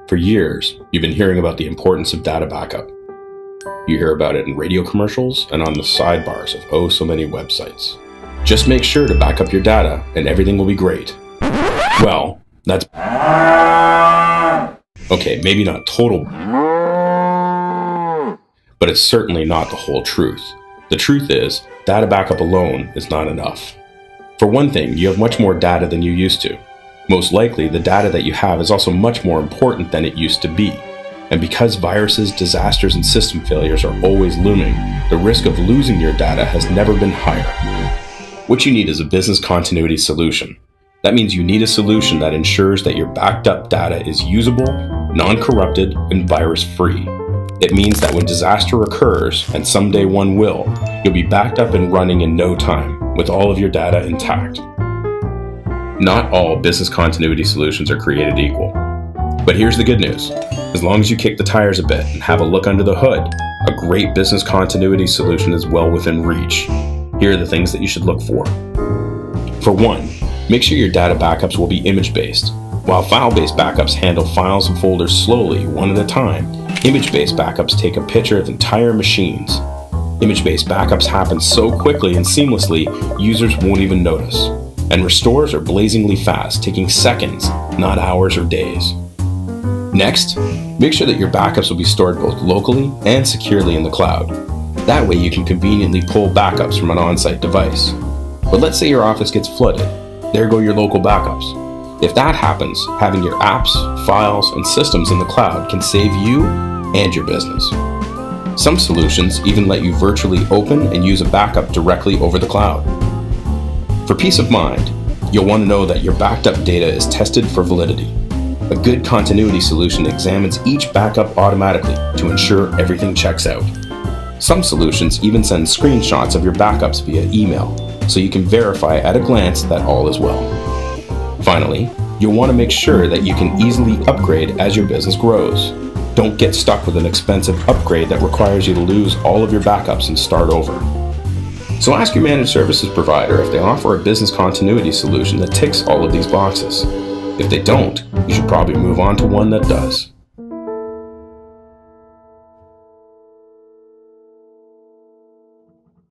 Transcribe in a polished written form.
For years, you've been hearing about the importance of data backup. You hear about it in radio commercials and on the sidebars of oh so many websites. Just make sure to back up your data and everything will be great. Well, that's... Okay, maybe not total, but it's certainly not the whole truth. The truth is, data backup alone is not enough. For one thing, you have much more data than you used to. Most likely, the data that you have is also much more important than it used to be. And because viruses, disasters, and system failures are always looming, the risk of losing your data has never been higher. What you need is a business continuity solution. That means you need a solution that ensures that your backed up data is usable, non-corrupted, and virus-free. It means that when disaster occurs, and someday one will, you'll be backed up and running in no time, with all of your data intact. Not all business continuity solutions are created equal. But here's the good news. As long as you kick the tires a bit and have a look under the hood, a great business continuity solution is well within reach. Here are the things that you should look for. For one, make sure your data backups will be image-based. While file-based backups handle files and folders slowly, one at a time, image-based backups take a picture of entire machines. Image-based backups happen so quickly and seamlessly, users won't even notice. And restores are blazingly fast, taking seconds, not hours or days. Next, make sure that your backups will be stored both locally and securely in the cloud. That way you can conveniently pull backups from an on-site device. But let's say your office gets flooded. There go your local backups. If that happens, having your apps, files, and systems in the cloud can save you and your business. Some solutions even let you virtually open and use a backup directly over the cloud. For peace of mind, you'll want to know that your backed up data is tested for validity. A good continuity solution examines each backup automatically to ensure everything checks out. Some solutions even send screenshots of your backups via email, so you can verify at a glance that all is well. Finally, you'll want to make sure that you can easily upgrade as your business grows. Don't get stuck with an expensive upgrade that requires you to lose all of your backups and start over. So ask your managed services provider if they offer a business continuity solution that ticks all of these boxes. If they don't, you should probably move on to one that does.